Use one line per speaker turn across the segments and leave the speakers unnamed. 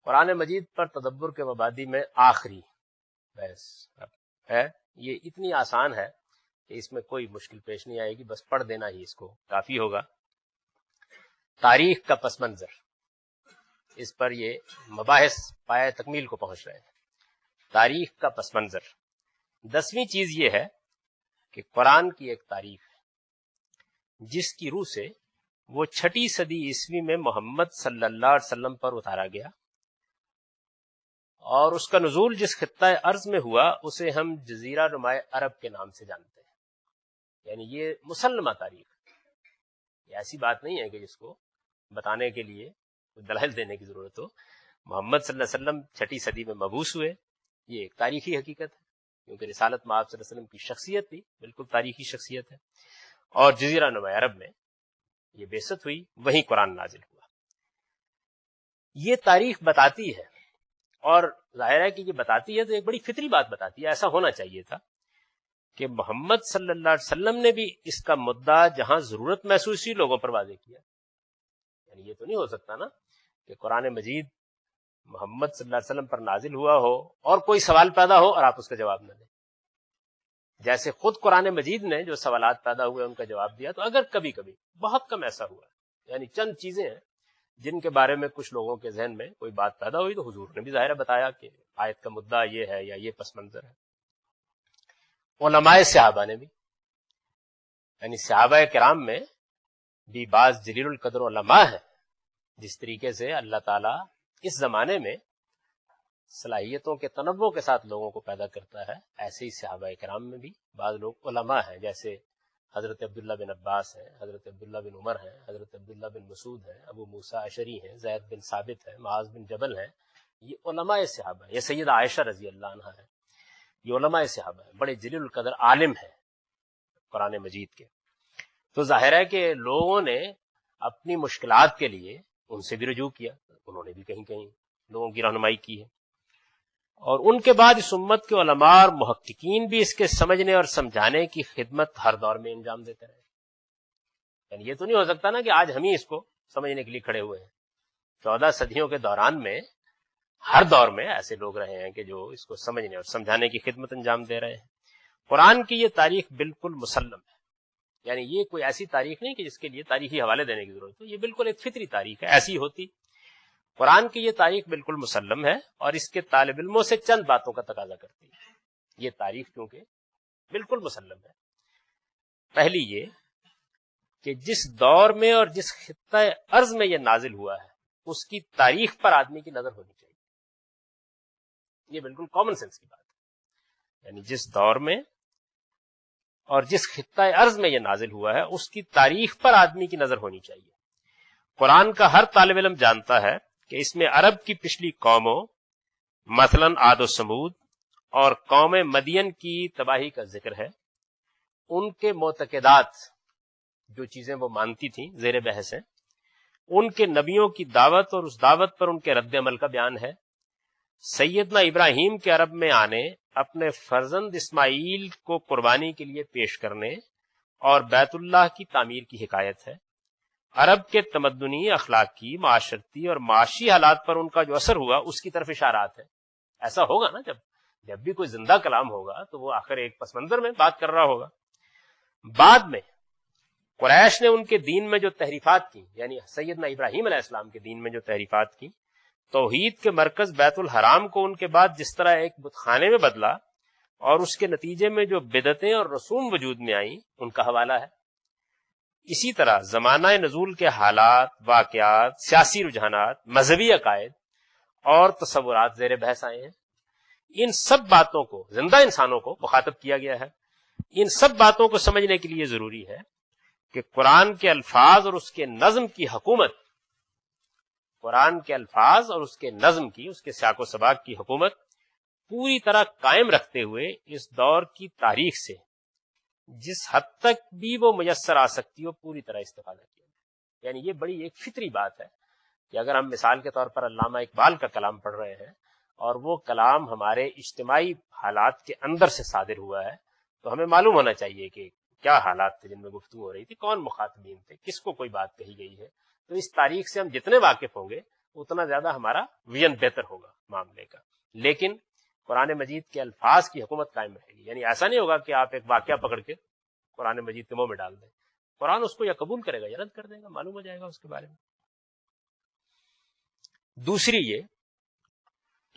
قرآن مجید پر تدبر کے مبادی میں آخری بحث ہے. یہ اتنی آسان ہے کہ اس میں کوئی مشکل پیش نہیں آئے گی، بس پڑھ دینا ہی اس کو کافی ہوگا. تاریخ کا پس منظر، اس پر یہ مباحث پایہ تکمیل کو پہنچ رہے ہیں. تاریخ کا پس منظر، 10ویں چیز یہ ہے کہ قرآن کی ایک تاریخ ہے جس کی روح سے وہ 6 صدی عیسوی میں محمد صلی اللہ علیہ وسلم پر اتارا گیا، اور اس کا نزول جس خطہ ارض میں ہوا اسے ہم جزیرہ نمائے عرب کے نام سے جانتے ہیں. یعنی یہ مسلمہ تاریخ ہے، یہ ایسی بات نہیں ہے کہ جس کو بتانے کے لیے دلائل دینے کی ضرورت ہو. محمد صلی اللہ علیہ وسلم 6 صدی میں مبعوث ہوئے، یہ ایک تاریخی حقیقت ہے، کیونکہ رسالت میں آپ صلی اللہ علیہ وسلم کی شخصیت بھی بالکل تاریخی شخصیت ہے. اور جزیرہ نمائے عرب میں یہ بعثت ہوئی، وہیں قرآن نازل ہوا. یہ تاریخ بتاتی ہے، اور ظاہر ہے کہ یہ بتاتی ہے تو ایک بڑی فطری بات بتاتی ہے. ایسا ہونا چاہیے تھا کہ محمد صلی اللہ علیہ وسلم نے بھی اس کا مدعا جہاں ضرورت محسوس ہوئی لوگوں پر واضح کیا. یعنی یہ تو نہیں ہو سکتا نا کہ قرآن مجید محمد صلی اللہ علیہ وسلم پر نازل ہوا ہو اور کوئی سوال پیدا ہو اور آپ اس کا جواب نہ دیں. جیسے خود قرآن مجید نے جو سوالات پیدا ہوئے ان کا جواب دیا. تو اگر کبھی کبھی، بہت کم ایسا ہوا ہے، یعنی چند چیزیں ہیں جن کے بارے میں کچھ لوگوں کے ذہن میں کوئی بات پیدا ہوئی، تو حضور نے بھی ظاہر بتایا کہ آیت کا مدعا یہ ہے یا یہ پس منظر ہے. علماء صحابہ نے بھی، یعنی صحابہ کرام میں بھی بعض جلیل القدر علماء ہیں. جس طریقے سے اللہ تعالیٰ اس زمانے میں صلاحیتوں کے تنوع کے ساتھ لوگوں کو پیدا کرتا ہے، ایسے ہی صحابہ کرام میں بھی بعض لوگ علماء ہیں. جیسے حضرت عبداللہ بن عباس ہیں، حضرت عبداللہ بن عمر ہیں، حضرت عبداللہ بن مسعود ہیں، ابو موسیٰ اشعری ہیں، زید بن ثابت ہیں، معاذ بن جبل ہیں. یہ علماء صحابہ ہیں. یہ سیدہ عائشہ رضی اللہ عنہا ہے. یہ علماء صحابہ ہیں، بڑے جلیل القدر عالم ہیں قرآن مجید کے. تو ظاہر ہے کہ لوگوں نے اپنی مشکلات کے لیے ان سے بھی رجوع کیا، انہوں نے بھی کہیں کہیں لوگوں کی رہنمائی کی ہے. اور ان کے بعد اس امت کے علماء اور محققین بھی اس کے سمجھنے اور سمجھانے کی خدمت ہر دور میں انجام دیتے رہے. یعنی یہ تو نہیں ہو سکتا نا کہ آج ہم ہی اس کو سمجھنے کے لیے کھڑے ہوئے ہیں. 14 صدیوں کے دوران میں ہر دور میں ایسے لوگ رہے ہیں کہ جو اس کو سمجھنے اور سمجھانے کی خدمت انجام دے رہے ہیں. قرآن کی یہ تاریخ بالکل مسلم ہے. یعنی یہ کوئی ایسی تاریخ نہیں کہ جس کے لیے تاریخی حوالے دینے کی ضرورت ہو. یہ بالکل ایک فطری تاریخ ہے، ایسی ہوتی. قرآن کی یہ تاریخ بالکل مسلم ہے، اور اس کے طالب علموں سے چند باتوں کا تقاضا کرتی ہے. یہ تاریخ کیونکہ بالکل مسلم ہے. پہلی یہ کہ جس دور میں اور جس خطہ ارض میں یہ نازل ہوا ہے اس کی تاریخ پر آدمی کی نظر ہونی چاہیے. یہ بالکل کامن سینس کی بات ہے. یعنی جس دور میں اور جس خطہ ارض میں یہ نازل ہوا ہے اس کی تاریخ پر آدمی کی نظر ہونی چاہیے. قرآن کا ہر طالب علم جانتا ہے کہ اس میں عرب کی پچھلی قوموں مثلا عاد و سمود اور قوم مدین کی تباہی کا ذکر ہے. ان کے معتقدات، جو چیزیں وہ مانتی تھیں، زیر بحث ہیں. ان کے نبیوں کی دعوت اور اس دعوت پر ان کے رد عمل کا بیان ہے. سیدنا ابراہیم کے عرب میں آنے، اپنے فرزند اسماعیل کو قربانی کے لیے پیش کرنے اور بیت اللہ کی تعمیر کی حکایت ہے. عرب کے تمدنی، اخلاقی، معاشرتی اور معاشی حالات پر ان کا جو اثر ہوا اس کی طرف اشارات ہے. ایسا ہوگا نا، جب بھی کوئی زندہ کلام ہوگا تو وہ آخر ایک پس منظر میں بات کر رہا ہوگا. بعد میں قریش نے ان کے دین میں جو تحریفات کی، یعنی سیدنا ابراہیم علیہ السلام کے دین میں جو تحریفات کی، توحید کے مرکز بیت الحرام کو ان کے بعد جس طرح ایک بت خانے میں بدلا اور اس کے نتیجے میں جو بدعتیں اور رسوم وجود میں آئیں، ان کا حوالہ ہے. اسی طرح زمانہ نزول کے حالات، واقعات، سیاسی رجحانات، مذہبی عقائد اور تصورات زیر بحث آئے ہیں. ان سب باتوں کو، زندہ انسانوں کو مخاطب کیا گیا ہے. ان سب باتوں کو سمجھنے کے لیے ضروری ہے کہ قرآن کے الفاظ اور اس کے نظم کی حکومت، قرآن کے الفاظ اور اس کے نظم کی، اس کے سیاق و سباق کی حکومت پوری طرح قائم رکھتے ہوئے اس دور کی تاریخ سے جس حد تک بھی وہ میسر آ سکتی ہو پوری طرح استفادہ کیا. یعنی یہ بڑی ایک فطری بات ہے کہ اگر ہم مثال کے طور پر علامہ اقبال کا کلام پڑھ رہے ہیں اور وہ کلام ہمارے اجتماعی حالات کے اندر سے صادر ہوا ہے، تو ہمیں معلوم ہونا چاہیے کہ کیا حالات تھے جن میں گفتگو ہو رہی تھی، کون مخاطبین تھے، کس کو کوئی بات کہی گئی ہے. تو اس تاریخ سے ہم جتنے واقف ہوں گے اتنا زیادہ ہمارا ویژن بہتر ہوگا معاملے کا. لیکن قرآن مجید کے الفاظ کی حکومت قائم رہے گی. یعنی ایسا نہیں ہوگا کہ آپ ایک واقعہ پکڑ کے قرآن مجید کے منہ میں ڈال دیں. قرآن اس کو یا قبول کرے گا یا رد کر دے گا، معلوم ہو جائے گا اس کے بارے میں. دوسری یہ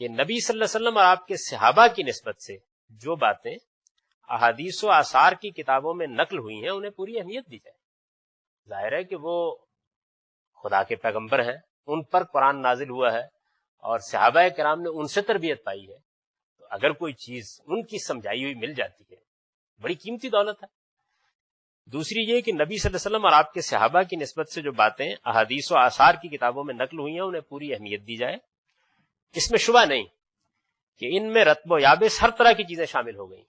کہ نبی صلی اللہ علیہ وسلم اور آپ کے صحابہ کی نسبت سے جو باتیں احادیث و آثار کی کتابوں میں نقل ہوئی ہیں انہیں پوری اہمیت دی جائے. ظاہر ہے کہ وہ خدا کے پیغمبر ہیں، ان پر قرآن نازل ہوا ہے اور صحابہ کرام نے ان سے تربیت پائی ہے. تو اگر کوئی چیز ان کی سمجھائی ہوئی مل جاتی ہے، بڑی قیمتی دولت ہے. دوسری یہ کہ نبی صلی اللہ علیہ وسلم اور آپ کے صحابہ کی نسبت سے جو باتیں احادیث و آثار کی کتابوں میں نقل ہوئی ہیں انہیں پوری اہمیت دی جائے. اس میں شبہ نہیں کہ ان میں رتب و یابس ہر طرح کی چیزیں شامل ہو گئی.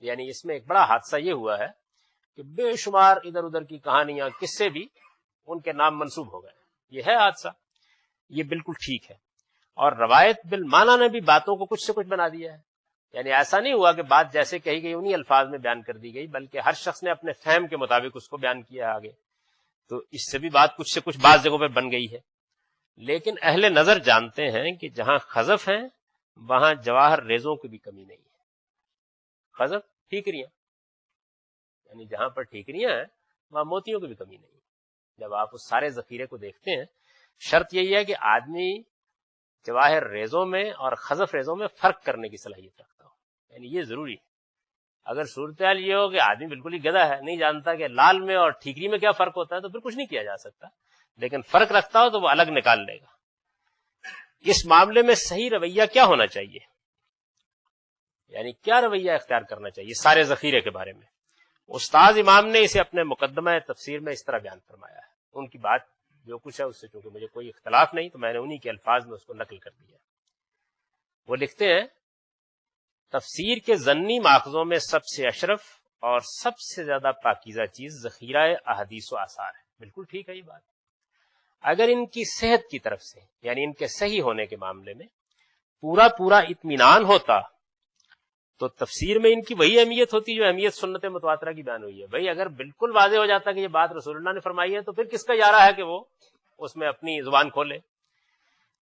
یعنی اس میں ایک بڑا حادثہ یہ ہوا ہے کہ بے شمار ادھر ادھر کی کہانیاں، قصے بھی ان کے نام منسوب ہو گئے. یہ ہے حادثہ، یہ بالکل ٹھیک ہے. اور روایت بالمعنی نے بھی باتوں کو کچھ سے کچھ بنا دیا ہے. یعنی ایسا نہیں ہوا کہ بات جیسے کہی گئی انہی الفاظ میں بیان کر دی گئی، بلکہ ہر شخص نے اپنے فہم کے مطابق اس کو بیان کیا آگے. تو اس سے بھی بات کچھ سے کچھ بعض جگہوں پہ بن گئی ہے. لیکن اہل نظر جانتے ہیں کہ جہاں خزف ہیں وہاں جواہر ریزوں کی بھی کمی نہیں ہے. خزف ٹھیکریاں، یعنی جہاں پر ٹھیکریاں ہیں وہاں موتیوں کی بھی کمی نہیں ہے. جب آپ اس سارے ذخیرے کو دیکھتے ہیں، شرط یہی ہے کہ آدمی جواہر ریزوں میں اور خزف ریزوں میں فرق کرنے کی صلاحیت رکھتا ہو. یعنی یہ ضروری ہے. اگر صورتحال یہ ہو کہ آدمی بالکل ہی گدھا ہے، نہیں جانتا کہ لال میں اور ٹھیکری میں کیا فرق ہوتا ہے، تو پھر کچھ نہیں کیا جا سکتا. لیکن فرق رکھتا ہو تو وہ الگ نکال لے گا. اس معاملے میں صحیح رویہ کیا ہونا چاہیے، یعنی کیا رویہ اختیار کرنا چاہیے سارے ذخیرے کے بارے میں؟ استاذ امام نے اسے اپنے مقدمہ تفسیر میں اس طرح بیان فرمایا ہے. ان کی بات جو کچھ ہے اس سے چونکہ مجھے کوئی اختلاف نہیں تو میں نے انہی کے الفاظ میں اس کو نقل کر دیا. وہ لکھتے ہیں تفسیر کے ضمنی ماخذوں میں سب سے اشرف اور سب سے زیادہ پاکیزہ چیز ذخیرہ احادیث و آثار ہے. بالکل ٹھیک ہے یہ بات. اگر ان کی صحت کی طرف سے یعنی ان کے صحیح ہونے کے معاملے میں پورا اطمینان ہوتا تو تفسیر میں ان کی وہی اہمیت ہوتی جو اہمیت سنت متواترہ کی بیان ہوئی ہے. بھئی اگر بالکل واضح ہو جاتا کہ یہ بات رسول اللہ نے فرمائی ہے تو پھر کس کا ارادہ ہے کہ وہ اس میں اپنی زبان کھولے.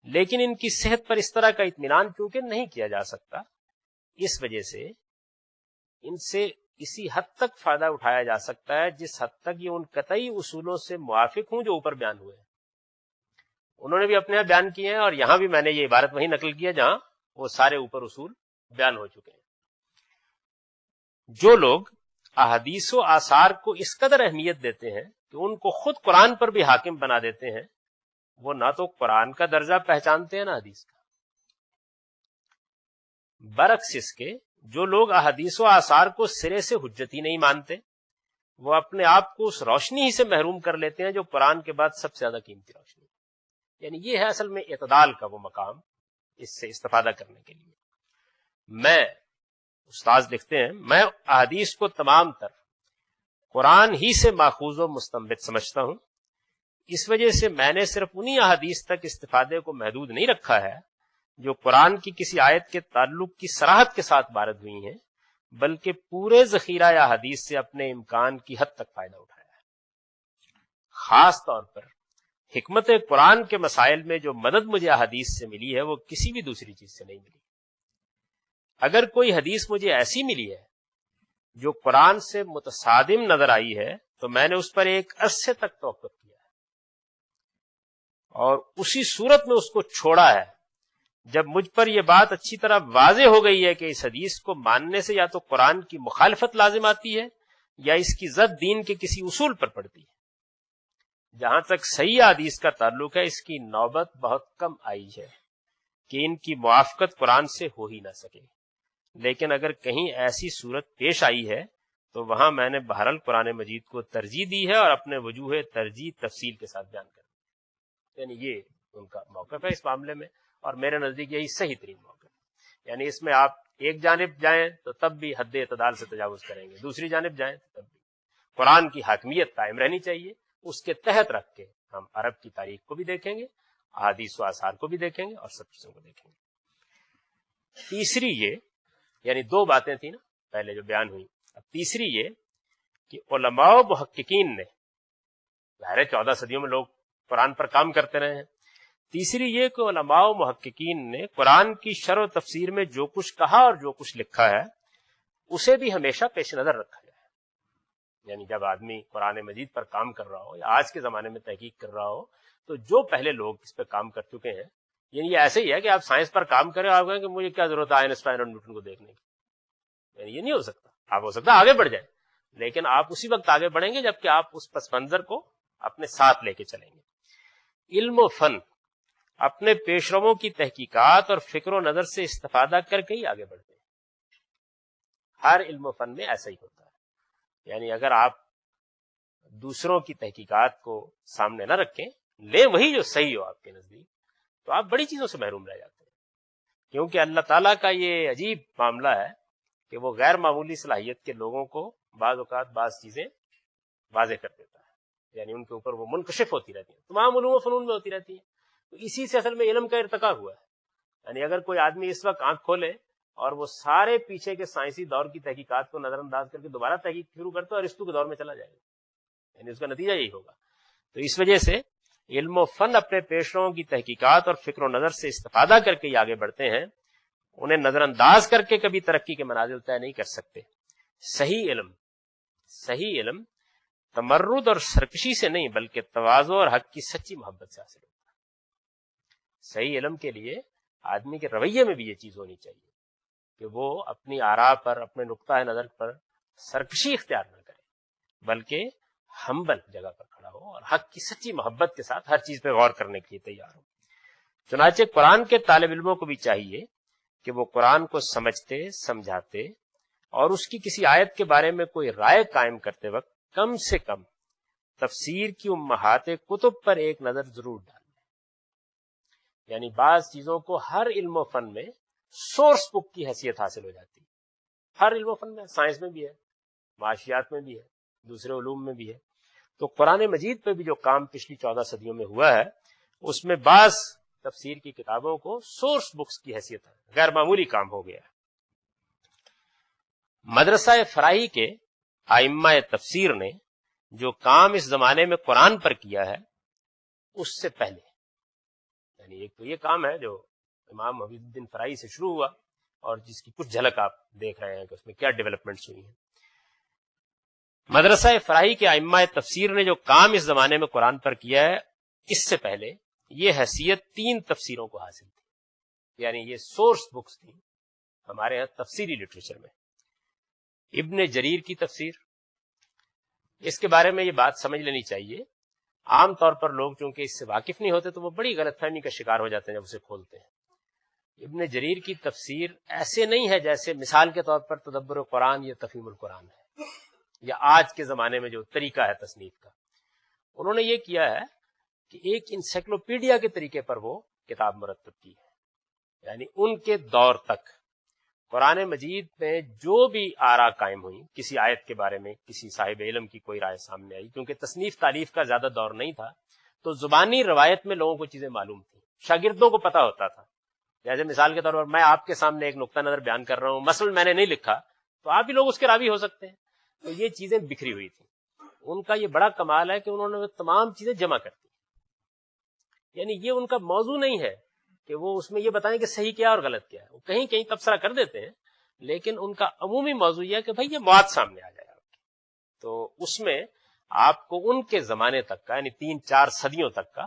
لیکن ان کی صحت پر اس طرح کا اطمینان کیونکہ نہیں کیا جا سکتا، اس وجہ سے ان سے اسی حد تک فائدہ اٹھایا جا سکتا ہے جس حد تک یہ ان قطعی اصولوں سے موافق ہوں جو اوپر بیان ہوئے ہیں. انہوں نے بھی اپنے یہاں بیان کیے ہیں اور یہاں بھی میں نے یہ عبارت وہیں نقل کی ہے جہاں وہ سارے اوپر اصول بیان ہو چکے ہیں. جو لوگ احادیث و آثار کو اس قدر اہمیت دیتے ہیں کہ ان کو خود قرآن پر بھی حاکم بنا دیتے ہیں، وہ نہ تو قرآن کا درجہ پہچانتے ہیں نہ حدیث کا. برعکس اس کے جو لوگ احادیث و آثار کو سرے سے حجت ہی نہیں مانتے، وہ اپنے آپ کو اس روشنی ہی سے محروم کر لیتے ہیں جو قرآن کے بعد سب سے زیادہ قیمتی روشنی ہے. یعنی یہ ہے اصل میں اعتدال کا وہ مقام اس سے استفادہ کرنے کے لیے. میں استاذ لکھتے ہیں میں احادیث کو تمام تر قرآن ہی سے ماخوذ و مستنبط سمجھتا ہوں. اس وجہ سے میں نے صرف انہی احادیث تک استفادے کو محدود نہیں رکھا ہے جو قرآن کی کسی آیت کے تعلق کی صراحت کے ساتھ وارد ہوئی ہیں، بلکہ پورے ذخیرہ احادیث سے اپنے امکان کی حد تک فائدہ اٹھایا ہے. خاص طور پر حکمت قرآن کے مسائل میں جو مدد مجھے احادیث سے ملی ہے وہ کسی بھی دوسری چیز سے نہیں ملی. اگر کوئی حدیث مجھے ایسی ملی ہے جو قرآن سے متصادم نظر آئی ہے تو میں نے اس پر ایک عرصے تک توقف کیا ہے اور اسی صورت میں اس کو چھوڑا ہے جب مجھ پر یہ بات اچھی طرح واضح ہو گئی ہے کہ اس حدیث کو ماننے سے یا تو قرآن کی مخالفت لازم آتی ہے یا اس کی ضد دین کے کسی اصول پر پڑتی ہے. جہاں تک صحیح حدیث کا تعلق ہے اس کی نوبت بہت کم آئی ہے کہ ان کی موافقت قرآن سے ہو ہی نہ سکے. لیکن اگر کہیں ایسی صورت پیش آئی ہے تو وہاں میں نے بہرحال قرآن مجید کو ترجیح دی ہے اور اپنے وجوہ ترجیح تفصیل کے ساتھ بیان کر دی. یعنی یہ ان کا موقف ہے اس معاملے میں اور میرے نزدیک یہی صحیح ترین موقف ہے. یعنی اس میں آپ ایک جانب جائیں تو تب بھی حد اعتدال سے تجاوز کریں گے، دوسری جانب جائیں تو تب بھی قرآن کی حاکمیت قائم رہنی چاہیے. اس کے تحت رکھ کے ہم عرب کی تاریخ کو بھی دیکھیں گے، احادیث و آثار کو بھی دیکھیں گے اور سب چیزوں کو دیکھیں گے. تیسری یہ یعنی دو باتیں تھیں نا پہلے جو بیان ہوئی، اب تیسری یہ کہ علماء و محققین نے ظاہر 14 صدیوں میں لوگ قرآن پر کام کرتے رہے ہیں، تیسری یہ کہ علماء و محققین نے قرآن کی شرح و تفسیر میں جو کچھ کہا اور جو کچھ لکھا ہے اسے بھی ہمیشہ پیش نظر رکھا جائے. یعنی جب آدمی قرآن مجید پر کام کر رہا ہو یا آج کے زمانے میں تحقیق کر رہا ہو تو جو پہلے لوگ اس پہ کام کر چکے ہیں، یعنی یہ ایسے ہی ہے کہ آپ سائنس پر کام کریں، آپ کہیں کہ مجھے کیا ضرورت ہے آئنسٹائن اور نیوٹن کو دیکھنے کی. یعنی یہ نہیں ہو سکتا. آپ ہو سکتا ہے آگے بڑھ جائیں، لیکن آپ اسی وقت آگے بڑھیں گے جبکہ آپ اس پس منظر کو اپنے ساتھ لے کے چلیں گے. علم و فن اپنے پیشرووں کی تحقیقات اور فکر و نظر سے استفادہ کر کے ہی آگے بڑھتے ہیں. ہر علم و فن میں ایسا ہی ہوتا ہے. یعنی اگر آپ دوسروں کی تحقیقات کو سامنے نہ رکھیں، لیں وہی جو صحیح ہو آپ کے نزدیک، تو آپ بڑی چیزوں سے محروم رہ جاتے ہیں. کیونکہ اللہ تعالیٰ کا یہ عجیب معاملہ ہے کہ وہ غیر معمولی صلاحیت کے لوگوں کو بعض اوقات بعض چیزیں واضح کر دیتا ہے. یعنی ان کے اوپر وہ منکشف ہوتی رہتی ہیں، تمام علوم و فنون میں ہوتی رہتی ہیں. تو اسی سے اصل میں علم کا ارتقا ہوا ہے. یعنی اگر کوئی آدمی اس وقت آنکھ کھولے اور وہ سارے پیچھے کے سائنسی دور کی تحقیقات کو نظر انداز کر کے دوبارہ تحقیق شروع کرتا ہے اور ارسطو کے دور میں چلا جائے گا، یعنی اس کا نتیجہ یہی ہوگا. تو اس وجہ سے علم و فن اپنے پیشروؤں کی تحقیقات اور فکر و نظر سے استفادہ کر کے ہی آگے بڑھتے ہیں. انہیں نظر انداز کر کے کبھی ترقی کے منازل طے نہیں کر سکتے. صحیح علم تمرد اور سرکشی سے نہیں بلکہ تواضع اور حق کی سچی محبت سے حاصل ہوتا ہے. صحیح علم کے لیے آدمی کے رویے میں بھی یہ چیز ہونی چاہیے کہ وہ اپنی آراء پر، اپنے نقطہ نظر پر سرکشی اختیار نہ کرے، بلکہ ہمبل جگہ پر کھڑا ہو اور حق کی سچی محبت کے ساتھ ہر چیز پہ غور کرنے کے لیے تیار ہو. چنانچہ قرآن کے طالب علموں کو بھی چاہیے کہ وہ قرآن کو سمجھتے، سمجھاتے اور اس کی کسی آیت کے بارے میں کوئی رائے قائم کرتے وقت کم سے کم تفسیر کی امہات کتب پر ایک نظر ضرور ڈالیں. یعنی بعض چیزوں کو ہر علم و فن میں سورس بک کی حیثیت حاصل ہو جاتی ہے. ہر علم و فن میں، سائنس میں بھی ہے، معاشیات میں بھی ہے، دوسرے علوم میں بھی ہے. تو قرآن مجید پہ بھی جو کام پچھلی 14 صدیوں میں ہوا ہے اس میں بعض تفسیر کی کتابوں کو سورس بکس کی حیثیت ہے، غیر معمولی کام ہو گیا ہے. مدرسہ فراہی کے ائمہ تفسیر نے جو کام اس زمانے میں قرآن پر کیا ہے اس سے پہلے، یعنی ایک تو یہ کام ہے جو امام حبیب الدین فراہی سے شروع ہوا اور جس کی کچھ جھلک آپ دیکھ رہے ہیں کہ اس میں کیا ڈیولپمنٹس ہوئی ہیں. مدرسہ فراہی کے ائمہ تفسیر نے جو کام اس زمانے میں قرآن پر کیا ہے اس سے پہلے یہ حیثیت 3 تفسیروں کو حاصل تھی. یعنی یہ سورس بکس تھیں ہمارے ہاں تفسیری لٹریچر میں. ابن جریر کی تفسیر، اس کے بارے میں یہ بات سمجھ لینی چاہیے. عام طور پر لوگ چونکہ اس سے واقف نہیں ہوتے تو وہ بڑی غلط فہمی کا شکار ہو جاتے ہیں جب اسے کھولتے ہیں. ابن جریر کی تفسیر ایسے نہیں ہے جیسے مثال کے طور پر تدبر قرآن یا تفہیم القرآن ہے یا آج کے زمانے میں جو طریقہ ہے تصنیف کا. انہوں نے یہ کیا ہے کہ ایک انسائکلوپیڈیا کے طریقے پر وہ کتاب مرتب کی ہے. یعنی ان کے دور تک قرآن مجید میں جو بھی آراء قائم ہوئی کسی آیت کے بارے میں، کسی صاحب علم کی کوئی رائے سامنے آئی، کیونکہ تصنیف تالیف کا زیادہ دور نہیں تھا تو زبانی روایت میں لوگوں کو چیزیں معلوم تھیں، شاگردوں کو پتہ ہوتا تھا. جیسے مثال کے طور پر میں آپ کے سامنے ایک نقطہ نظر بیان کر رہا ہوں، مثلا میں نے نہیں لکھا تو آپ بھی لوگ اس کے راوی ہو سکتے ہیں. تو یہ چیزیں بکھری ہوئی تھیں. ان کا یہ بڑا کمال ہے کہ انہوں نے تمام چیزیں جمع کر دی. یعنی یہ ان کا موضوع نہیں ہے کہ وہ اس میں یہ بتائیں کہ صحیح کیا اور غلط کیا ہے. وہ کہیں کہیں تبصرہ کر دیتے ہیں لیکن ان کا عمومی موضوع یہ ہے کہ بھائی یہ مواد سامنے آ جائے آپ کی. تو اس میں آپ کو ان کے زمانے تک کا، یعنی 3-4 صدیوں تک کا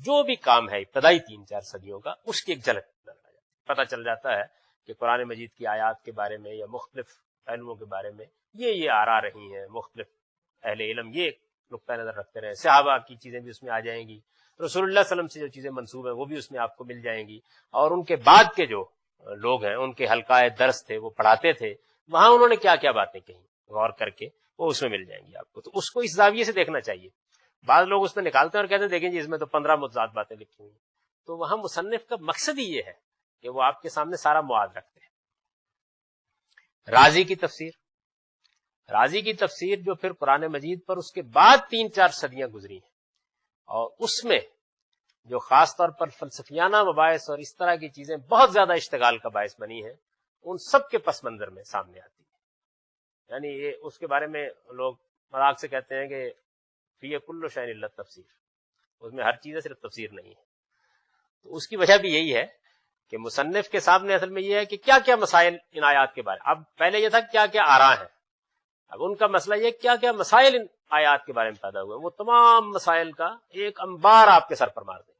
جو بھی کام ہے، ابتدائی 3-4 صدیوں کا، اس کی ایک جھلک پتہ چل جاتا ہے کہ قرآن مجید کی آیات کے بارے میں یا مختلف علموں کے بارے میں یہ آراء رہی ہیں. مختلف اہل علم یہ نقطہ نظر رکھتے رہے. صحابہ کی چیزیں بھی اس میں آ جائیں گی، رسول اللہ صلی اللہ علیہ وسلم سے جو چیزیں منسوب ہیں وہ بھی اس میں آپ کو مل جائیں گی، اور ان کے بعد کے جو لوگ ہیں ان کے حلقہ درس تھے، وہ پڑھاتے تھے، وہاں انہوں نے کیا کیا باتیں کہیں غور کر کے وہ اس میں مل جائیں گی آپ کو. تو اس کو اس زاویے سے دیکھنا چاہیے. بعض لوگ اس میں نکالتے ہیں اور کہتے ہیں دیکھیں جی اس میں تو 15 متضاد باتیں لکھی ہوئی ہیں. تو وہاں مصنف کا مقصد ہی یہ ہے کہ وہ آپ کے سامنے سارا مواد رکھتے ہیں. رازی کی تفسیر جو پھر قرآن مجید پر اس کے بعد 3-4 صدیاں گزری ہیں، اور اس میں جو خاص طور پر فلسفیانہ مباحث اور اس طرح کی چیزیں بہت زیادہ اشتغال کا باعث بنی ہیں، ان سب کے پس منظر میں سامنے آتی ہے. یعنی یہ اس کے بارے میں لوگ مذاق سے کہتے ہیں کہ فی کل شیء الا تفسیر، اس میں ہر چیز ہے صرف تفسیر نہیں ہے. تو اس کی وجہ بھی یہی ہے کہ مصنف کے سامنے اصل میں یہ ہے کہ کیا کیا مسائل ان آیات کے بارے. اب پہلے یہ تھا کیا کیا آراء ہیں، اب ان کا مسئلہ یہ کیا کیا مسائل ان آیات کے بارے میں پیدا ہوئے. وہ تمام مسائل کا ایک انبار آپ کے سر پر مار دیں گے.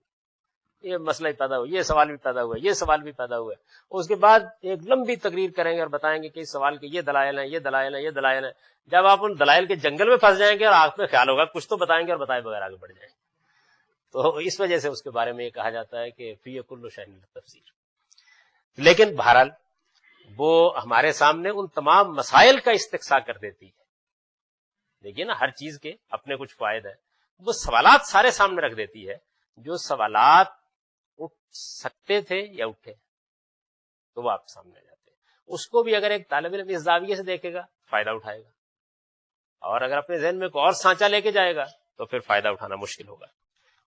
یہ مسئلہ پیدا ہوا، یہ سوال بھی پیدا ہوا، یہ سوال بھی پیدا ہوا. اس کے بعد ایک لمبی تقریر کریں گے اور بتائیں گے کہ اس سوال کے یہ دلائل ہیں، یہ دلائل ہیں، یہ دلائل ہیں. جب آپ ان دلائل کے جنگل میں پھنس جائیں گے اور آپ میں خیال ہوگا کچھ تو بتائیں گے اور بتائے بغیر آگے بڑھ جائیں گے. تو اس وجہ سے اس کے بارے میں یہ کہا جاتا ہے کہ فی کل شیء تفسیر. لیکن بہرحال وہ ہمارے سامنے ان تمام مسائل کا استقصاء کر دیتی ہے. دیکھیے نا، ہر چیز کے اپنے کچھ فوائد ہیں. وہ سوالات سارے سامنے رکھ دیتی ہے. جو سوالات اٹھ سکتے تھے یا اٹھے تو وہ آپ کے سامنے جاتے ہیں. اس کو بھی اگر ایک طالب علم اس زاویے سے دیکھے گا فائدہ اٹھائے گا، اور اگر اپنے ذہن میں کوئی اور سانچہ لے کے جائے گا تو پھر فائدہ اٹھانا مشکل ہوگا.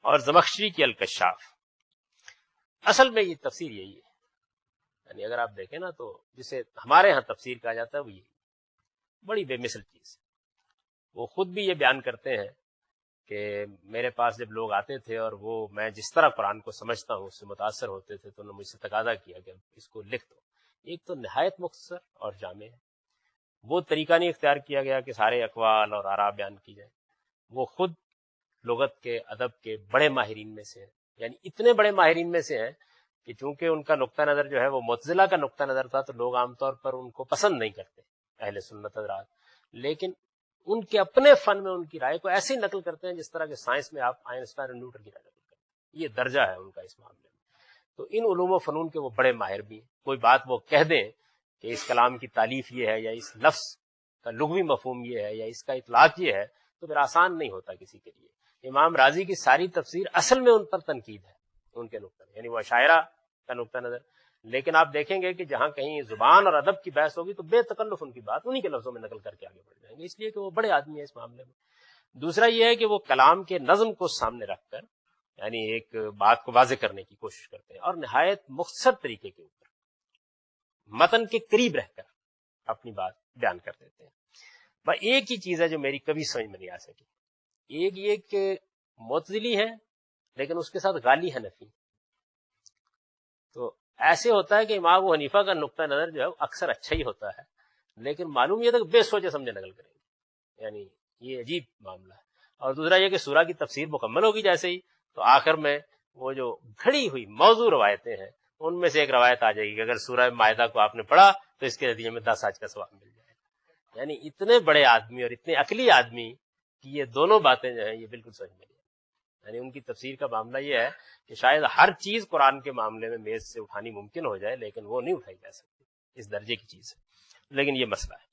اور زمخشری کی الکشاف اصل میں یہ تفسیر یہی ہے. یعنی اگر آپ دیکھیں نا تو جسے ہمارے ہاں تفسیر کہا جاتا ہے وہ یہی بڑی بے مثل چیز ہے. وہ خود بھی یہ بیان کرتے ہیں کہ میرے پاس جب لوگ آتے تھے اور وہ میں جس طرح قرآن کو سمجھتا ہوں اس سے متاثر ہوتے تھے تو انہوں نے مجھ سے تقاضا کیا کہ اس کو لکھ دو. ایک تو نہایت مختصر اور جامع ہے. وہ طریقہ نہیں اختیار کیا گیا کہ سارے اقوال اور آراء بیان کی جائے. وہ خود لغت کے ادب کے بڑے ماہرین میں سے ہیں. یعنی اتنے بڑے ماہرین میں سے ہیں کہ چونکہ ان کا نقطہ نظر جو ہے وہ معتزلہ کا نقطہ نظر تھا تو لوگ عام طور پر ان کو پسند نہیں کرتے اہل سنت حضرات. لیکن ان کے اپنے فن میں ان کی رائے کو ایسے ہی نقل کرتے ہیں جس طرح کے سائنس میں آپ آئنسٹائن اور نیوٹن کی رائے نقل کرتے ہیں. یہ درجہ ہے ان کا اس معاملے میں. تو ان علوم و فنون کے وہ بڑے ماہر بھی ہیں. کوئی بات وہ کہہ دیں کہ اس کلام کی تالیف یہ ہے یا اس لفظ کا لغوی مفہوم یہ ہے یا اس کا اطلاق یہ ہے تو پھر آسان نہیں ہوتا کسی کے لیے. امام راضی کی ساری تفسیر اصل میں ان پر تنقید ہے ان کے نقطہ، یعنی وہ شاعرہ کا نقطہ نظر. لیکن آپ دیکھیں گے کہ جہاں کہیں زبان اور ادب کی بحث ہوگی تو بے تکلف ان کی بات انہی کے لفظوں میں نقل کر کے آگے بڑھ جائیں گے، اس لیے کہ وہ بڑے آدمی ہیں اس معاملے میں. دوسرا یہ ہے کہ وہ کلام کے نظم کو سامنے رکھ کر یعنی ایک بات کو واضح کرنے کی کوشش کرتے ہیں اور نہایت مختصر طریقے کے اوپر متن کے قریب رہ کر اپنی بات بیان کر دیتے ہیں. بس ایک ہی چیز ہے جو میری کبھی سمجھ میں نہیں آ سکی. ایک یہ کہ معتزلی ہے لیکن اس کے ساتھ غالی حنفی. تو ایسے ہوتا ہے کہ امام ابو حنیفہ کا نقطہ نظر جو ہے وہ اکثر اچھا ہی ہوتا ہے لیکن معلوم یہ تھا کہ بے سوچے سمجھے نقل کریں گے. یعنی یہ عجیب معاملہ ہے. اور دوسرا یہ کہ سورہ کی تفسیر مکمل ہوگی جیسے ہی تو آخر میں وہ جو گھڑی ہوئی موضوع روایتیں ہیں ان میں سے ایک روایت آ جائے گی کہ اگر سورہ مائدہ کو آپ نے پڑھا تو اس کے نتیجے میں 10 حج کا ثواب مل جائے گا. یعنی اتنے بڑے آدمی اور اتنے عقلی آدمی کی یہ دونوں باتیں جو ہیں یہ بالکل سمجھ میں نہیں. یعنی ان کی تفسیر کا معاملہ یہ ہے کہ شاید ہر چیز قرآن کے معاملے میں میز سے اٹھانی ممکن ہو جائے لیکن وہ نہیں اٹھائی جا سکتی، اس درجے کی چیز ہے. لیکن یہ مسئلہ ہے.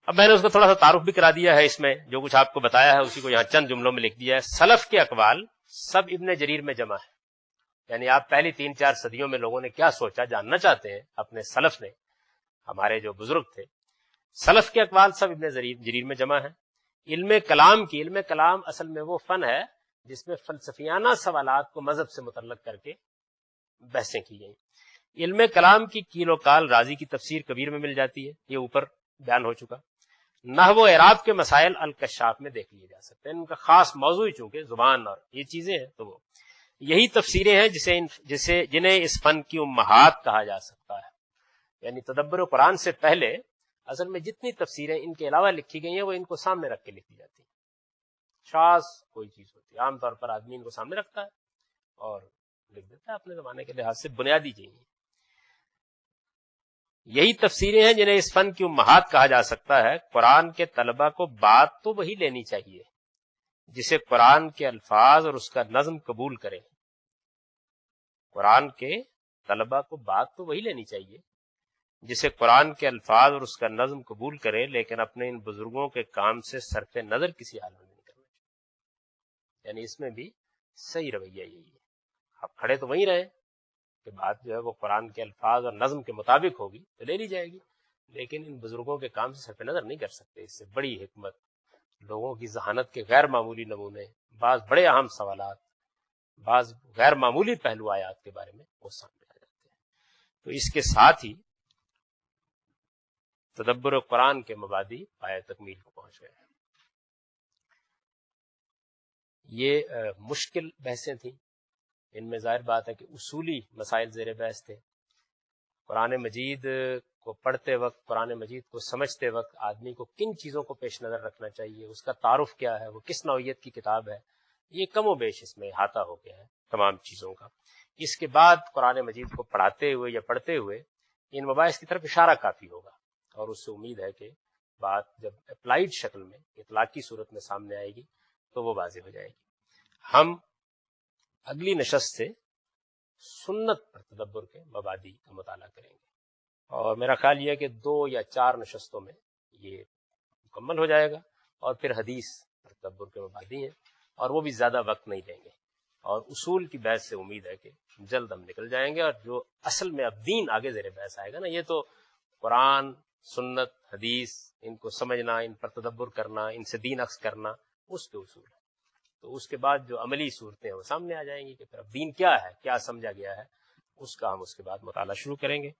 اب میں نے اس کو تھوڑا سا تعارف بھی کرا دیا ہے. اس میں جو کچھ آپ کو بتایا ہے اسی کو یہاں چند جملوں میں لکھ دیا ہے. سلف کے اقوال سب ابن جریر میں جمع ہے. یعنی آپ پہلی 3-4 صدیوں میں لوگوں نے کیا سوچا جاننا چاہتے ہیں اپنے سلف نے، ہمارے جو بزرگ تھے. سلف کے اقوال سب ابن جریر میں جمع ہے. علم کلام اصل میں وہ فن ہے جس میں فلسفیانہ سوالات کو مذہب سے متعلق کر کے بحثیں کی گئیں. علم کلام کی کیل و کال راضی کی تفسیر کبیر میں مل جاتی ہے، یہ اوپر بیان ہو چکا. نحو و اعراب کے مسائل الکشاف میں دیکھ لیے جا سکتے ہیں. ان کا خاص موضوع چونکہ زبان اور یہ چیزیں ہیں تو وہ یہی تفسیریں ہیں جنہیں اس فن کی امہات کہا جا سکتا ہے. یعنی تدبر قرآن سے پہلے اصل میں جتنی تفسیریں ان کے علاوہ لکھی گئی ہیں وہ ان کو سامنے رکھ کے لکھی جاتی ہیں. شاذ کوئی چیز ہوتی ہے عام طور پر آدمی ان کو سامنے رکھتا ہے اور لکھ دیتا ہے اپنے زمانے کے لحاظ سے بنیادی چیزیں. یہی تفسیریں ہیں جنہیں اس فن کی امہات کہا جا سکتا ہے. قرآن کے طلبہ کو بات تو وہی لینی چاہیے جسے قرآن کے الفاظ اور اس کا نظم قبول کرے. قرآن کے طلبہ کو بات تو وہی لینی چاہیے جسے قرآن کے الفاظ اور اس کا نظم قبول کرے لیکن اپنے ان بزرگوں کے کام سے صرف نظر کسی حال میں نہیں کرنا چاہیے. یعنی اس میں بھی صحیح رویہ یہی ہے. آپ کھڑے تو وہیں رہے کہ بات جو ہے وہ قرآن کے الفاظ اور نظم کے مطابق ہوگی تو لے لی جائے گی لیکن ان بزرگوں کے کام سے صرف نظر نہیں کر سکتے. اس سے بڑی حکمت، لوگوں کی ذہانت کے غیر معمولی نمونے، بعض بڑے اہم سوالات، بعض غیر معمولی پہلو آیات کے بارے میں وہ سامنے آ جاتے ہیں. تو اس کے ساتھ ہی تدبر قرآن کے مبادی پایہ تکمیل کو پہنچ گئے. یہ مشکل بحثیں تھیں ان میں ظاہر بات ہے کہ اصولی مسائل زیر بحث تھے. قرآن مجید کو پڑھتے وقت، قرآن مجید کو سمجھتے وقت آدمی کو کن چیزوں کو پیش نظر رکھنا چاہیے، اس کا تعارف کیا ہے، وہ کس نوعیت کی کتاب ہے، یہ کم و بیش اس میں احاطہ ہو گیا ہے تمام چیزوں کا. اس کے بعد قرآن مجید کو پڑھاتے ہوئے یا پڑھتے ہوئے ان مباحث کی طرف اشارہ کافی ہوگا، اور اس سے امید ہے کہ بات جب اپلائیڈ شکل میں، اطلاقی صورت میں سامنے آئے گی تو وہ واضح ہو جائے گی. ہم اگلی نشست سے سنت پر تدبر کے مبادی کا مطالعہ کریں گے، اور میرا خیال یہ ہے کہ 2 یا 4 نشستوں میں یہ مکمل ہو جائے گا. اور پھر حدیث پر تدبر کے مبادی ہیں، اور وہ بھی زیادہ وقت نہیں لیں گے، اور اصول کی بحث سے امید ہے کہ جلد ہم نکل جائیں گے. اور جو اصل میں اب دین آگے زیر بحث آئے گا نا، یہ تو قرآن، سنت، حدیث، ان کو سمجھنا، ان پر تدبر کرنا، ان سے دین اخذ کرنا، اس کے اصول ہے. تو اس کے بعد جو عملی صورتیں ہیں وہ سامنے آ جائیں گی کہ پھر اب دین کیا ہے، کیا سمجھا گیا ہے، اس کا ہم اس کے بعد مطالعہ شروع کریں گے.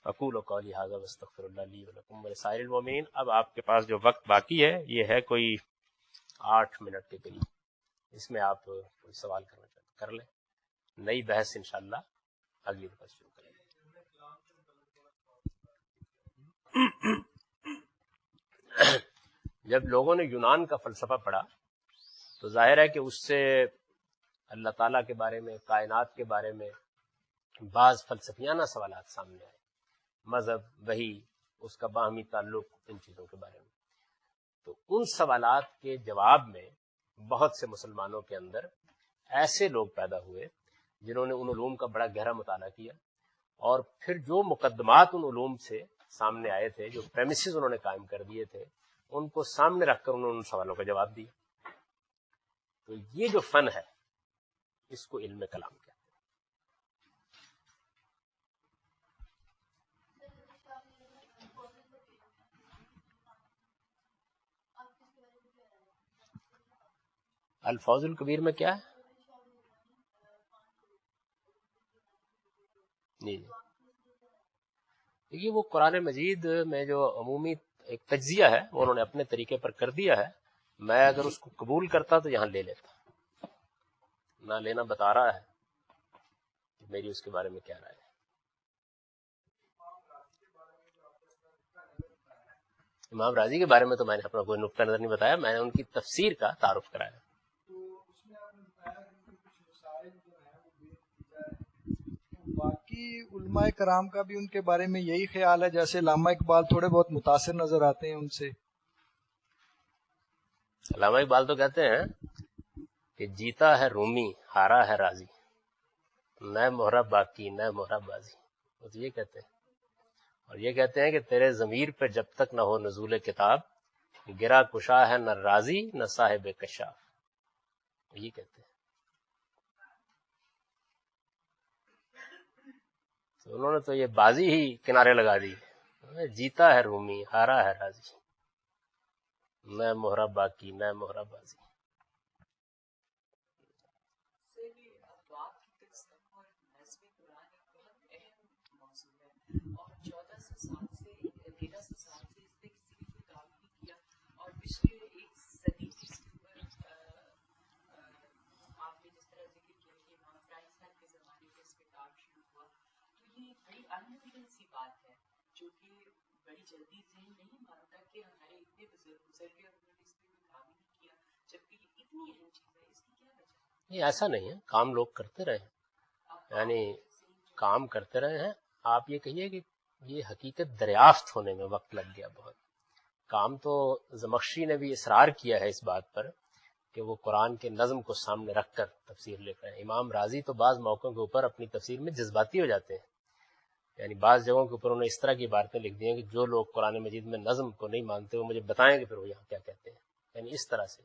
اقول قولی ھذا واستغفر اللہ لی ولکم ولسائر المؤمنین. اب آپ کے پاس جو وقت باقی ہے یہ ہے کوئی 8 منٹ کے قریب. اس میں آپ کوئی سوال کرنا چاہتے کر لیں، نئی بحث انشاءاللہ اگلی دفعہ شروع کریں گے. جب لوگوں نے یونان کا فلسفہ پڑھا تو ظاہر ہے کہ اس سے اللہ تعالیٰ کے بارے میں، کائنات کے بارے میں بعض فلسفیانہ سوالات سامنے آئے، مذہب، وحی، اس کا باہمی تعلق، ان چیزوں کے بارے میں. تو ان سوالات کے جواب میں بہت سے مسلمانوں کے اندر ایسے لوگ پیدا ہوئے جنہوں نے ان علوم کا بڑا گہرا مطالعہ کیا، اور پھر جو مقدمات ان علوم سے سامنے آئے تھے، جو پریمیسز انہوں نے قائم کر دیے تھے، ان کو سامنے رکھ کر انہوں نے ان سوالوں کا جواب دیا. تو یہ جو فن ہے اس کو علم کلام کہتے ہیں. الفوز الکبیر میں کیا ہے؟ جی دیکھیے، وہ قرآن مجید میں جو عمومی ایک تجزیہ ہے وہ انہوں نے اپنے طریقے پر کر دیا ہے. میں اگر اس کو قبول کرتا تو یہاں لے لیتا، نہ لینا بتا رہا ہے کہ میری اس کے بارے میں کیا رائے ہے. امام راضی کے بارے میں تو میں نے اپنا کوئی نقطہ نظر نہیں بتایا، میں نے ان کی تفسیر کا تعارف کرایا.
باقی علماء کرام کا بھی ان کے بارے میں یہی خیال ہے، جیسے علامہ اقبال تھوڑے بہت متاثر نظر آتے ہیں ان سے.
علامہ اقبال تو کہتے ہیں کہ جیتا ہے رومی، ہارا ہے راضی، نہ محرب باقی نہ محرب بازی. وہ تو یہ کہتے ہیں، اور یہ کہتے ہیں کہ تیرے ضمیر پہ جب تک نہ ہو نزول کتاب، گرا کشا ہے نہ راضی نہ صاحب کشاف. یہ کہتے ہیں. تو انہوں نے تو یہ بازی ہی کنارے لگا دی. جیتا ہے رومی، ہارا ہے راضی، نہ محرب باقی نہ محرب بازی. یہ ایسا نہیں ہے، کام لوگ کرتے رہے، یعنی کام کرتے رہے ہیں. آپ یہ کہیے کہ یہ حقیقت دریافت ہونے میں وقت لگ گیا بہت. کام تو زمخشری نے بھی اصرار کیا ہے اس بات پر کہ وہ قرآن کے نظم کو سامنے رکھ کر تفسیر لکھ رہے ہیں. امام راضی تو بعض موقعوں کے اوپر اپنی تفسیر میں جذباتی ہو جاتے ہیں، یعنی بعض جگہوں کے اوپر انہوں نے اس طرح کی عبارتیں لکھ دی ہیں کہ جو لوگ قرآن مجید میں نظم کو نہیں مانتے وہ مجھے بتائیں کہ پھر وہ یہاں کیا کہتے ہیں، یعنی اس طرح سے.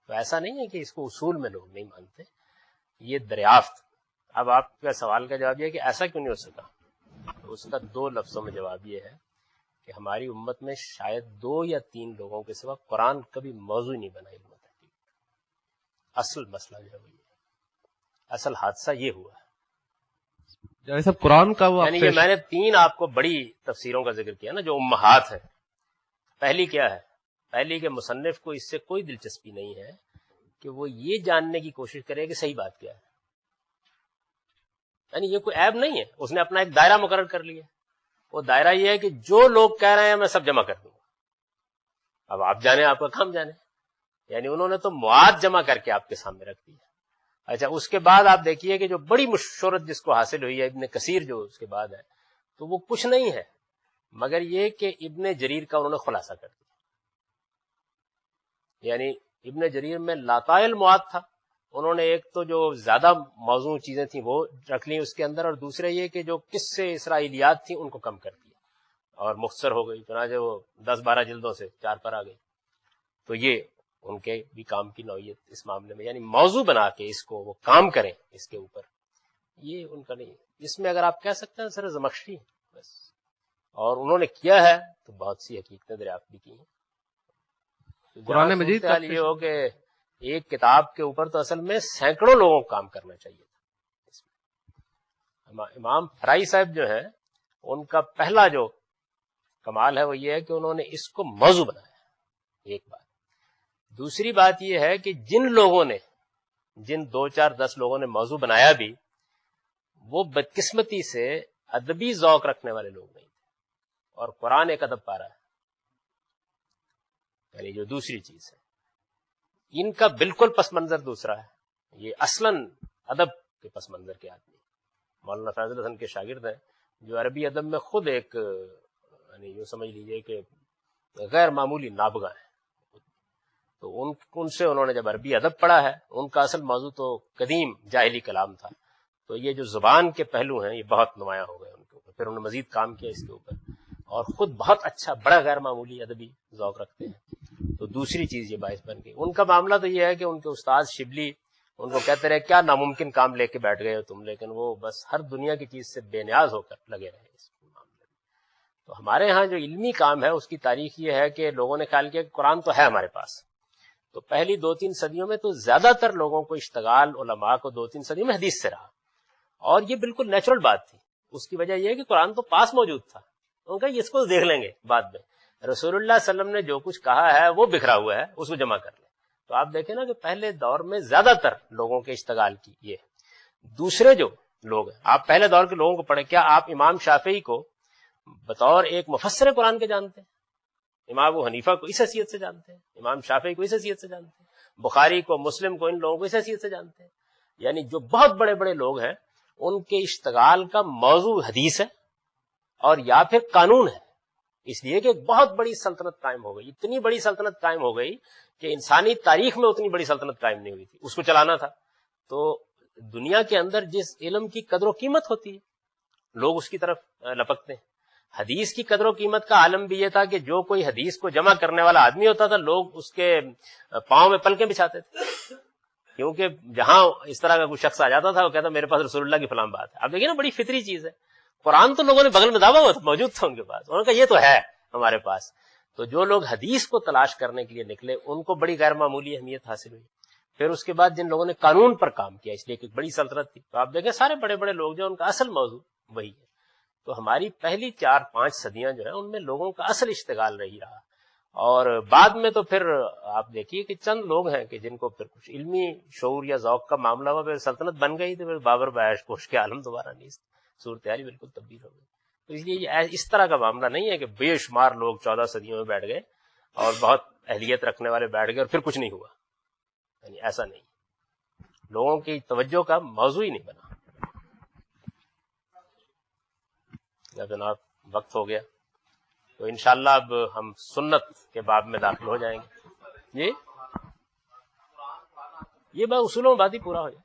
تو ایسا نہیں ہے کہ اس کو اصول میں لوگ نہیں مانتے، یہ دریافت. اب آپ کا سوال کا جواب یہ ہے کہ ایسا کیوں نہیں ہو سکا، تو اس کا 2 لفظوں میں جواب یہ ہے کہ ہماری امت میں شاید 2 یا 3 لوگوں کے سوا قرآن کبھی موضوع نہیں بنا علم تحقیق. اصل مسئلہ جو ہے وہ یہ ہے، اصل حادثہ یہ ہوا ہے.
جیسے قرآن کا وہ
یعنی یہ میں نے 3 آپ کو بڑی تفسیروں کا ذکر کیا نا جو امہات ہیں. پہلی کیا ہے؟ پہلی کہ مصنف کو اس سے کوئی دلچسپی نہیں ہے کہ وہ یہ جاننے کی کوشش کرے کہ صحیح بات کیا ہے. یعنی یہ کوئی عیب نہیں ہے، اس نے اپنا ایک دائرہ مقرر کر لیا. وہ دائرہ یہ ہے کہ جو لوگ کہہ رہے ہیں میں سب جمع کر دوں گا. اب آپ جانے، آپ کا کام جانے. یعنی انہوں نے تو مواد جمع کر کے آپ کے سامنے رکھ دی. اچھا، اس کے بعد آپ دیکھیے کہ جو بڑی شہرت جس کو حاصل ہوئی ہے ابن کثیر جو اس کے بعد ہے، تو وہ کچھ نہیں ہے مگر یہ کہ ابن جریر کا انہوں نے خلاصہ کر دیا. یعنی ابن جریر میں لاتائل مواد تھا، انہوں نے ایک تو جو زیادہ موضوع چیزیں تھیں وہ رکھ لیں اس کے اندر، اور دوسرے یہ کہ جو قصے اسرائیلیات تھیں ان کو کم کر دیا اور مختصر ہو گئی، چنانچہ وہ 10-12 جلدوں سے 4 پر آ گئی. تو یہ ان کے بھی کام کی نوعیت اس معاملے میں، یعنی موضوع بنا کے اس کو وہ کام کریں اس کے اوپر، یہ ان کا نہیں ہے. اس میں اگر آپ کہہ سکتے ہیں سر زمخشری بس، اور انہوں نے کیا ہے تو بہت سی حقیقتیں دریافت بھی کی ہیں.
قرآن مجید کا
یہ ہو کہ ایک کتاب کے اوپر تو اصل میں سینکڑوں لوگوں کو کام کرنا چاہیے تھا. امام فرائی صاحب جو ہیں ان کا پہلا جو کمال ہے وہ یہ ہے کہ انہوں نے اس کو موضوع بنایا. ایک بات. دوسری بات یہ ہے کہ جن لوگوں نے، جن 2-4-10 لوگوں نے موضوع بنایا بھی، وہ بدقسمتی سے ادبی ذوق رکھنے والے لوگ نہیں تھے، اور قرآن ایک ادب پا رہا ہے. یعنی جو دوسری چیز ہے، ان کا بالکل پس منظر دوسرا ہے. یہ اصلاً ادب کے پس منظر کے آدمی مولانا فیضل حسن کے شاگرد ہیں، جو عربی ادب میں خود ایک، یعنی یوں سمجھ لیجئے کہ غیر معمولی نابغہ ہیں. تو ان سے انہوں نے جب عربی ادب پڑھا ہے، ان کا اصل موضوع تو قدیم جاہلی کلام تھا، تو یہ جو زبان کے پہلو ہیں یہ بہت نمایاں ہو گئے ان کے اوپر. پھر انہوں نے مزید کام کیا اس کے اوپر، اور خود بہت اچھا بڑا غیر معمولی ادبی ذوق رکھتے ہیں. تو دوسری چیز یہ باعث بن گئی. ان کا معاملہ تو یہ ہے کہ ان کے استاد شبلی ان کو کہتے رہے کیا ناممکن کام لے کے بیٹھ گئے ہو تم، لیکن وہ بس ہر دنیا کی چیز سے بے نیاز ہو کر لگے رہے اس معاملے میں. تو ہمارے ہاں جو علمی کام ہے اس کی تاریخ یہ ہے کہ لوگوں نے خیال کیا کہ قرآن تو ہے ہمارے پاس، تو پہلی 2-3 صدیوں میں تو زیادہ تر لوگوں کو اشتغال علماء کو 2-3 صدیوں میں حدیث سے رہا، اور یہ بالکل نیچرل بات تھی. اس کی وجہ یہ ہے کہ قرآن تو پاس موجود تھا. ان کا اس کو دیکھ لیں گے بعد میں، رسول اللہ صلی اللہ علیہ وسلم نے جو کچھ کہا ہے وہ بکھرا ہوا ہے، اس کو جمع کر لیں. تو آپ دیکھیں نا کہ پہلے دور میں زیادہ تر لوگوں کے اشتغال کی یہ. دوسرے جو لوگ ہیں، آپ پہلے دور کے لوگوں کو پڑھیں، کیا آپ امام شافعی کو بطور ایک مفسر قرآن کے جانتے ہیں؟ امام ابو حنیفہ کو اس حیثیت سے جانتے ہیں، امام شافعی کو اس حیثیت سے جانتے ہیں، بخاری کو، مسلم کو، ان لوگوں کو اس حیثیت سے جانتے ہیں. یعنی جو بہت بڑے بڑے لوگ ہیں ان کے اشتغال کا موضوع حدیث ہے اور یا پھر قانون ہے. اس لیے کہ ایک بہت بڑی سلطنت قائم ہو گئی، اتنی بڑی سلطنت قائم ہو گئی کہ انسانی تاریخ میں اتنی بڑی سلطنت قائم نہیں ہوئی تھی، اس کو چلانا تھا. تو دنیا کے اندر جس علم کی قدر و قیمت ہوتی ہے لوگ اس کی طرف لپکتے ہیں. حدیث کی قدر و قیمت کا عالم بھی یہ تھا کہ جو کوئی حدیث کو جمع کرنے والا آدمی ہوتا تھا لوگ اس کے پاؤں میں پلکیں بچھاتے تھے، کیونکہ جہاں اس طرح کا کوئی شخص آ جاتا تھا وہ کہتا میرے پاس رسول اللہ کی فلاں بات ہے. اب دیکھیں نا بڑی فطری چیز ہے. قرآن تو لوگوں نے بغل میں دابا ہوا موجود تھا ان کے پاس، انہوں نے کہا یہ تو ہے ہمارے پاس. تو جو لوگ حدیث کو تلاش کرنے کے لیے نکلے ان کو بڑی غیر معمولی اہمیت حاصل ہوئی. پھر اس کے بعد جن لوگوں نے قانون پر کام کیا، اس لیے کہ بڑی سلطنت تھی، تو آپ دیکھیں سارے بڑے بڑے لوگ جو ان کا اصل موضوع وہی ہے. تو ہماری پہلی 4-5 صدیاں جو ہیں ان میں لوگوں کا اصل اشتغال رہی رہا. اور بعد میں تو پھر آپ دیکھیے کہ چند لوگ ہیں کہ جن کو پھر کچھ علمی شعور یا ذوق کا معاملہ ہوا، پھر سلطنت بن گئی تو پھر بابر بعیش کوش کے عالم دوبارہ نہیں، صورتحال ہی بالکل تبدیل ہو گئی. تو اس لیے یہ اس طرح کا معاملہ نہیں ہے کہ بے شمار لوگ 14 صدیوں میں بیٹھ گئے اور بہت اہلیت رکھنے والے بیٹھ گئے اور پھر کچھ نہیں ہوا. یعنی ایسا نہیں، لوگوں کی توجہ کا موضوع ہی نہیں بنا. جناب وقت ہو گیا تو انشاءاللہ اب ہم سنت کے باب میں داخل ہو جائیں گے. یہ بات اصولوں میں بات ہی پورا ہو جائے.